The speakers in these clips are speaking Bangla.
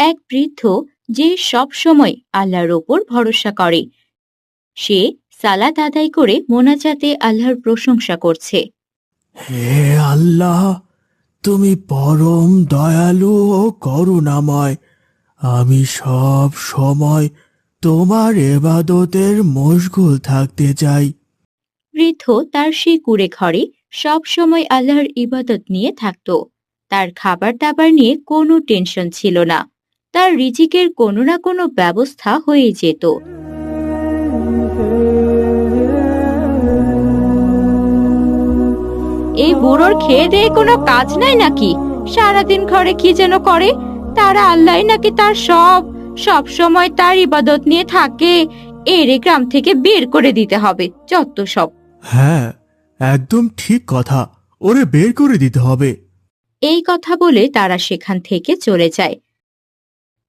এক বৃদ্ধ যে সব সময় আল্লাহর ওপর ভরসা করে। সে সালাত আদায় করে মোনাজাতে আল্লাহর প্রশংসা করছে। হে আল্লাহ, তুমি পরম দয়ালু ও করুণাময়। আমি সব সময় তোমার এবাদতের মশগুল থাকতে চাই। বৃদ্ধ তার সেই কুঁড়ে ঘরে সব সময় আল্লাহর ইবাদত নিয়ে থাকত। তার খাবার দাবার নিয়ে কোনো টেনশন ছিল না। তার রিজিকের কোনো না কোনো ব্যবস্থা হয়ে যেত। এই বুড়োর খেয়ে দিয়ে কোনো কাজ নাই নাকি? সারাদিন ঘরে কি যেন করে। তারা আল্লাহ নাকি তার সব সময় তার ইবাদত নিয়ে থাকে। এরে গ্রাম থেকে বের করে দিতে হবে, যত সব। হ্যাঁ, একদম ঠিক কথা। ওরে বের করে দিতে হবে। এই কথা বলে তারা সেখান থেকে চলে যায়।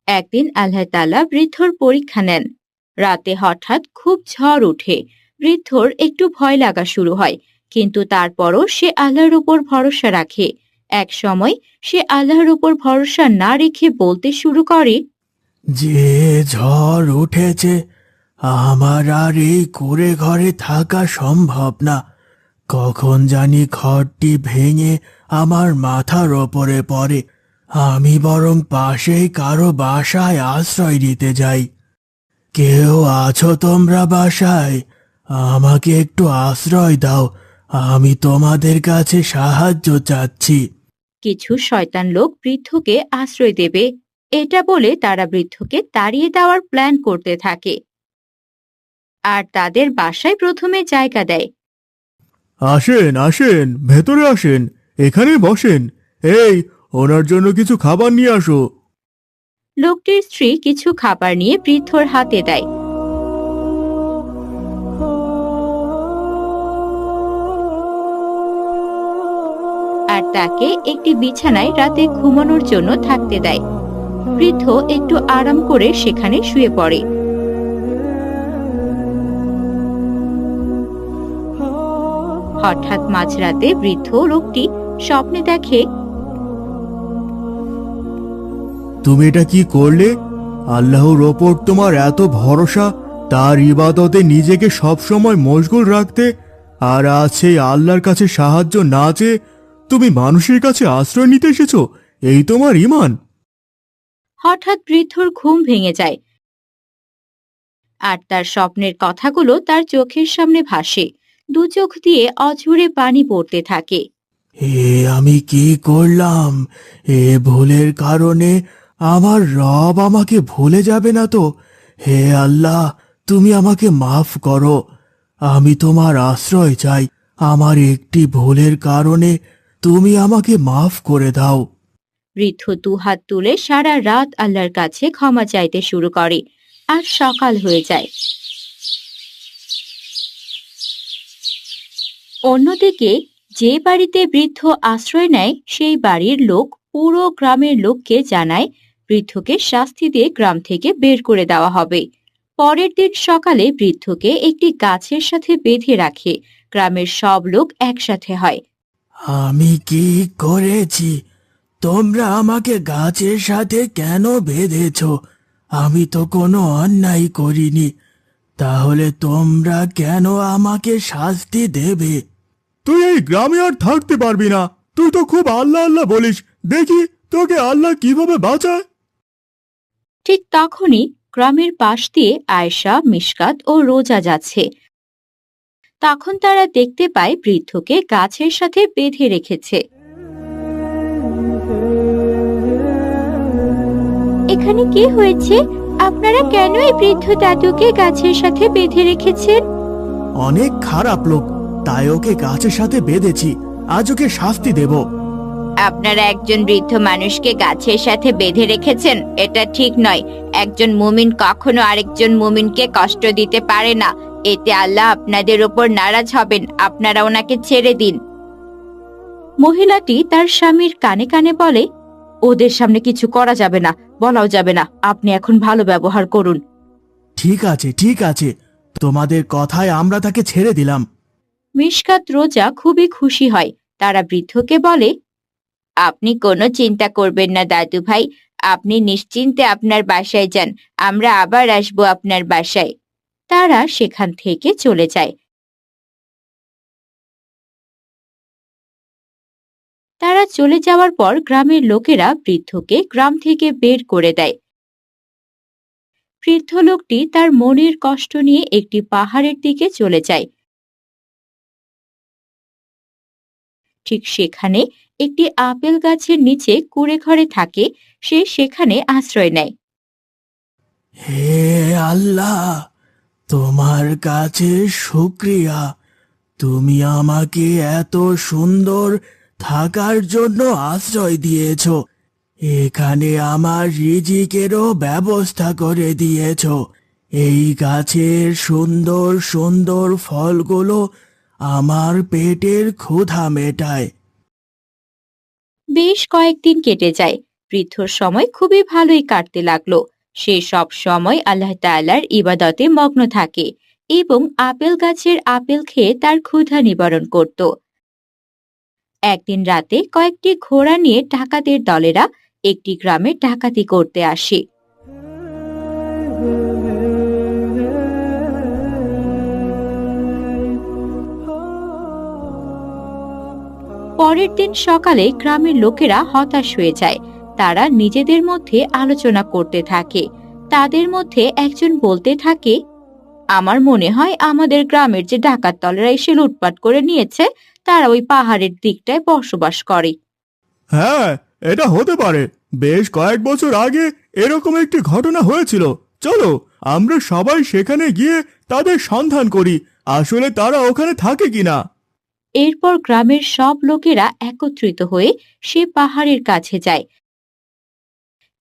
একদিন আল্লাহ তাআলা বৃদ্ধর পরীক্ষা নেন। রাতে হঠাৎ খুব ঝড় উঠে। বৃদ্ধর একটু ভয় লাগা শুরু হয়, কিন্তু তারপরও সে আল্লাহর উপর ভরসা রাখে। এক সময় সে আল্লাহর উপর ভরসা না রেখে বলতে শুরু করে, যে ঝড় উঠেছে, আমার আর এই কুঁড়ে ঘরে থাকা সম্ভব না। কখন জানি ঘরটি ভেঙে আমার মাথার ওপরে পড়ে। আমি বরং পাশেই কারো বাসায় আশ্রয় নিতে যাই। কেউ আছো তোমরা বাসায়? আমাকে একটু আশ্রয় দাও। আমি তোমাদের কাছে সাহায্য চাচ্ছি। কিছু শয়তান লোক বৃদ্ধকে আশ্রয় দেবে। এটা বলে তারা বৃদ্ধকে তাড়িয়ে দেওয়ার প্ল্যান করতে থাকে আর তাদের বাসায় প্রথমে জায়গা দেয়। আসেন আসেন, ভেতরে আসেন, এখানে বসেন। এই, ওনার জন্য কিছু খাবার নিয়ে আসো। লোকটির স্ত্রী কিছু খাবার নিয়ে বৃদ্ধর হাতে দেয়। আর তাকে একটি বিছানায় রাতে ঘুমানোর জন্য থাকতে দেয়। বৃদ্ধ একটু আরাম করে সেখানে শুয়ে পড়ে। হঠাৎ মাঝরাতে বৃদ্ধ লোকটি স্বপ্নে দেখে তুমি এটা কি করলে? আল্লাহর ওপর তোমার এত ভরসা, তার ইবাদতে নিজেকে সবসময় মশগুল রাখতে, আর আজ সেই আল্লাহর কাছে সাহায্য না চেয়ে তুমি মানুষের কাছে আশ্রয় নিতে এসেছো। এই তোমার ঈমান? হঠাৎ বৃদ্ধর ঘুম ভেঙে যায় আর তার স্বপ্নের কথাগুলো তার চোখের সামনে ভাসে। দু চোখ দিয়ে অঝরে পানি পড়তে থাকে। আমি কি করলাম? ভুলের কারণে আমার রব আমাকে ভুলে যাবে না তো? হে আল্লাহ, তুমি আমাকে মাফ করো। আমি তোমার আশ্রয় চাই। আমার একটি ভুলের কারণে তুমি আমাকে মাফ করে দাও। বৃদ্ধ দুহাত তুলে সারা রাত আল্লাহর কাছে ক্ষমা চাইতে শুরু করে। আর সকাল হয়ে যায়। অন্যদিকে যে বাড়িতে বৃদ্ধ আশ্রয় নেয় সেই বাড়ির লোক পুরো গ্রামের লোককে জানায় বৃদ্ধকে শাস্তি দিয়ে গ্রাম থেকে বের করে দেওয়া হবে। পরের দিন সকালে বৃদ্ধকে একটি গাছের সাথে বেঁধে রাখে। গ্রামের সব লোক একসাথে হয়। আমি কি করেছি? তোমরা আমাকে গাছের সাথে কেন বেঁধেছ? আমি তো কোনো অন্যায় করিনি। তাহলে তোমরা কেন আমাকে শাস্তি দেবে? তুই এই গ্রামে আর থাকতে পারবি না। তুই তো খুব আল্লাহ আল্লাহ বলিস। দেখি তোকে আল্লাহ কিভাবে বাঁচায়। ঠিক তখনই গ্রামের পাশ দিয়ে আয়েশা, মিশকাত ও রোজা যাচ্ছে। তখন তারা দেখতে পায় বৃদ্ধকে গাছের সাথে বেঁধে রেখেছে। এখানে কি হয়েছে? আপনারা কেন এই বৃদ্ধ দাদুকে গাছের সাথে বেঁধে রেখেছেন? অনেক খারাপ লোক, তাই ওকে গাছের সাথে বেঁধেছি। আজ ওকে শাস্তি দেব। আপনারা একজন বৃদ্ধ মানুষকে গাছের সাথে বেঁধে রেখেছেন, এটা ঠিক নয়। একজন মুমিন কখনো আরেকজন মুমিনকে কষ্ট দিতে পারে না। এতে আল্লাহ আপনাদের উপর নারাজ হবেন। আপনারা ওনাকে ছেড়ে দিন। মহিলাটি তার স্বামীর কানে কানে বলে, ওদের সামনে কিছু করা যাবে না, বলাও যাবে না। আপনি এখন ভালো ব্যবহার করুন। ঠিক আছে, ঠিক আছে, তোমাদের কথায় আমরা তাকে ছেড়ে দিলাম। মিশকাত, রোজা খুবই খুশি হয়। তারা বৃদ্ধকে বলে, আপনি কোনো চিন্তা করবেন না দাদু ভাই। আপনি নিশ্চিন্তে আপনার বাসায় যান, আমরা আবার আসবো আপনার বাসায়। তারা সেখান থেকে চলে যায়। তারা চলে যাওয়ার পর গ্রামের লোকেরা বৃদ্ধকে গ্রাম থেকে বের করে দেয়। বৃদ্ধ লোকটি তার মনের কষ্ট নিয়ে একটি পাহাড়ের দিকে চলে যায়। ঠিক সেখানে একটি আপেল গাছের নিচে কুঁড়ে ঘরে থাকে। সে সেখানে আশ্রয় নেয়। হে আল্লাহ, তোমার কাছে শুকরিয়া। তুমি আমাকে এত সুন্দর থাকার জন্য আশ্রয় দিয়েছ। এখানে আমার রিজিকেরও ব্যবস্থা করে দিয়েছ। এই গাছের সুন্দর সুন্দর ফলগুলো আমার পেটের ক্ষুধা মেটায়। বেশ কয়েকদিন কেটে যায়। বৃদ্ধর সময় খুবই ভালোই কাটতে লাগলো। সে সব সময় আল্লাহ তাআলার ইবাদতে মগ্ন থাকে এবং আপেল গাছের আপেল খেয়ে তার ক্ষুধা নিবারণ করত। একদিন রাতে কয়েকটি ঘোড়া নিয়ে ডাকাতের দলেরা একটি গ্রামে ডাকাতি করতে আসে। পরের দিন সকালে গ্রামের লোকেরা হতাশ হয়ে যায়। তারা নিজেদের মধ্যে আলোচনা করতে থাকে। তাদের মধ্যে একজন বলতে থাকে, আমার মনে হয় আমাদের গ্রামের যে ডাকাত দলেরা এসে লুটপাট করে নিয়েছে, তারা ওই পাহাড়ের দিকটায় বসবাস করে। হ্যাঁ, এটা হতে পারে। বেশ কয়েক বছর আগে এরকম একটি ঘটনা হয়েছিল। চলো আমরা সবাই সেখানে গিয়ে তাদের সন্ধান করি, আসলে তারা ওখানে থাকে কিনা। এরপর গ্রামের সব লোকেরা একত্রিত হয়ে সে পাহাড়ের কাছে যায়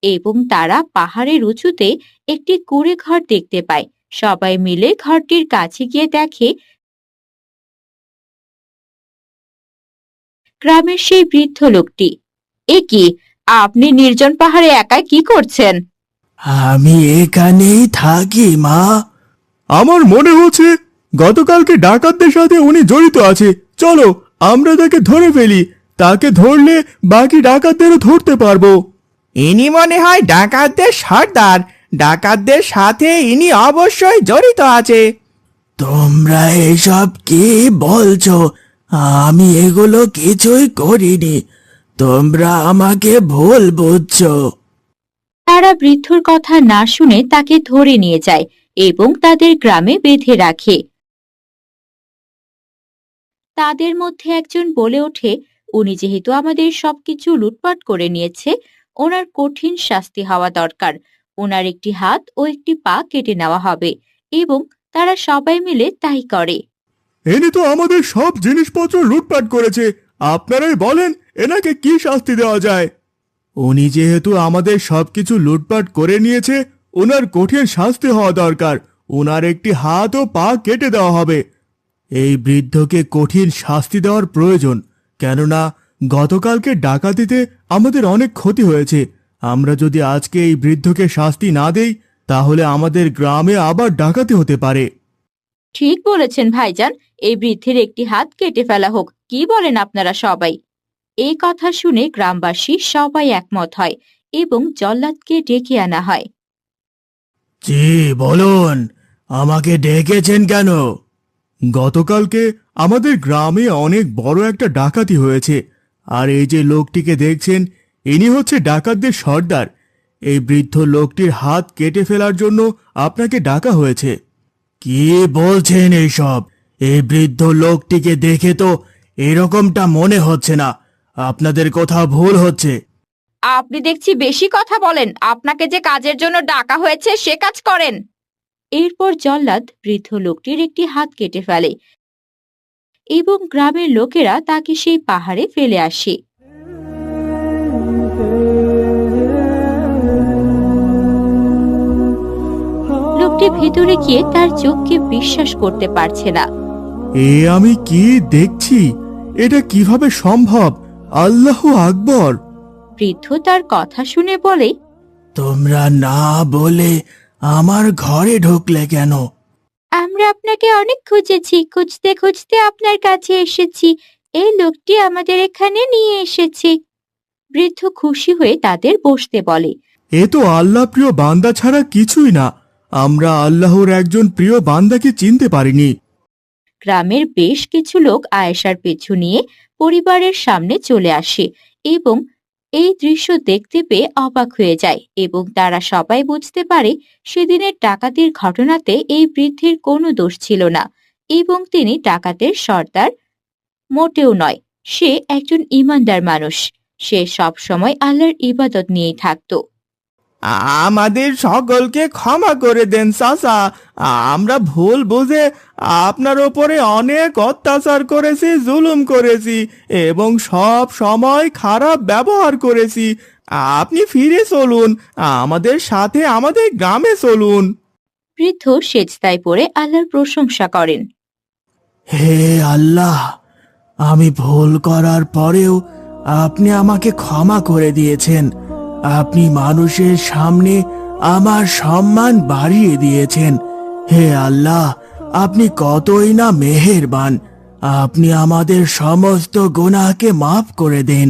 এবং তারা পাহাড়ের উঁচুতে একটি কুঁড়ে ঘর দেখতে পায়। সবাই মিলে ঘরটির কাছে গিয়ে দেখে গ্রামের সেই বৃদ্ধ লোকটি। এ কি, আপনি নির্জন পাহাড়ে একাই কি করছেন? আমি এখানেই থাকি মা। আমার মনে হচ্ছে গতকালকে ডাকাতদের সাথে উনি জড়িত আছে। চলো আমরা তাকে ধরে ফেলি। তাকে ধরলে বাকি ডাকাতদেরও ধরতে পারবো। ইনি মনে হয় ডাকাতদের সর্দার। ডাকাতদের সাথে ইনি অবশ্যই জড়িত আছে। তোমরা এসব কি বলছো? আমি এগুলো কিছুই করিনি। তোমরা আমাকে ভুল বুঝছো। তারা বৃদ্ধর কথা না শুনে তাকে ধরে নিয়ে যায় এবং তাদের গ্রামে বেঁধে রাখে। তাদের মধ্যে একজন বলে ওঠে, উনি যেহেতু আমাদের সবকিছু লুটপাট করে নিয়েছে, ওনার কঠিন শাস্তি হওয়া দরকার। ওনার একটি হাত ও একটি পা কেটে নেওয়া হবে এবং তারা সবাই মিলে তাই করে। এনে তো আমাদের সব জিনিসপত্র লুটপাট করেছে। আপনারাই বলেন এনাকে কি শাস্তি দেওয়া যায়। উনি যেহেতু আমাদের সবকিছু লুটপাট করে নিয়েছে, ওনার কঠিন শাস্তি হওয়া দরকার। ওনার একটি হাত ও পা কেটে দেওয়া হবে। এই বৃদ্ধকে কঠিন শাস্তি দেওয়ার প্রয়োজন, কেননা গতকালকে ডাকাতিতে আমাদের অনেক ক্ষতি হয়েছে। আমরা যদি আজকে এই বৃদ্ধকে শাস্তি না দেই, তাহলে আমাদের গ্রামে আবার ডাকাতি হতে পারে। ঠিক বলেছেন ভাইজান, এই বৃদ্ধের একটি হাত কেটে ফেলা হোক। কি বলেন আপনারা সবাই? এই কথা শুনে গ্রামবাসী সবাই একমত হয় এবং জল্লাদকে ডেকে আনা হয়। জি বলুন, আমাকে ডেকেছেন কেন? গতকালকে আমাদের গ্রামে অনেক বড় একটা ডাকাতি হয়েছে, আর এই যে লোকটিকে দেখছেন, ইনি হচ্ছে ডাকাতদের সর্দার। এই বৃদ্ধ লোকটির হাত কেটে ফেলার জন্য আপনাকে ডাকা হয়েছে। কি বলছেন এইসব? এই বৃদ্ধ লোকটিকে দেখে তো এরকমটা মনে হচ্ছে না। আপনাদের কোথাও ভুল হচ্ছে। আপনি দেখছি বেশি কথা বলেন। আপনাকে যে কাজের জন্য ডাকা হয়েছে সে কাজ করেন। এরপর জল্লাদ বৃদ্ধ লোকটির একটি হাত কেটে ফেলে এবং গ্রামের লোকেরা তাকে সেই পাহাড়ে ফেলে আসে। লোকটি ভেতরে গিয়ে তার চোখকে বিশ্বাস করতে পারছে না। এ আমি কি দেখছি? এটা কিভাবে সম্ভব? আল্লাহু আকবার! বৃদ্ধ তার কথা শুনে বলে, তোমরা না বলে আমার ঘরে ঢুকলে কেন? আমরা আপনাকে অনেক খুঁজেছি, খুঁজতে খুঁজতে আপনার কাছে এসেছি। এই লোকটি আমাদের এখানে নিয়ে এসেছে। বৃদ্ধ খুশি হয়ে তাদের বসতে বলে। এ তো আল্লাহ প্রিয় বান্দা ছাড়া কিছুই না। আমরা আল্লাহর একজন প্রিয় বান্দাকে চিনতে পারিনি। গ্রামের বেশ কিছু লোক আয়েশার পিছু নিয়ে পরিবারের সামনে চলে আসে এবং এই দৃশ্য দেখতে পেয়ে অবাক হয়ে যায় এবং তারা সবাই বুঝতে পারে সেদিনের ডাকাতির ঘটনাতে এই বৃদ্ধির কোনো দোষ ছিল না এবং তিনি ডাকাতের সর্দার মোটেও নয়। সে একজন ঈমানদার মানুষ। সে সব সময় আল্লাহর ইবাদত নিয়েই থাকতো। আমাদের সকলকে ক্ষমা করে দেন চাচা। আমরা ভুল বুঝে আপনার ওপরে অনেক অত্যাচার করেছি, জুলুম করেছি এবং সব সময় খারাপ ব্যবহার করেছি। আপনি ফিরে চলুন, আমাদের সাথে আমাদের গ্রামে চলুন। বৃদ্ধ সেজদায় পড়ে আল্লাহর প্রশংসা করেন। হে আল্লাহ, আমি ভুল করার পরেও আপনি আমাকে ক্ষমা করে দিয়েছেন। আপনি মানুষের সামনে আমার সম্মান বাড়িয়ে দিয়েছেন। হে আল্লাহ, আপনি কতই না মেহেরবান। আপনি আমাদের সমস্ত গুনাহকে মাফ করে দেন।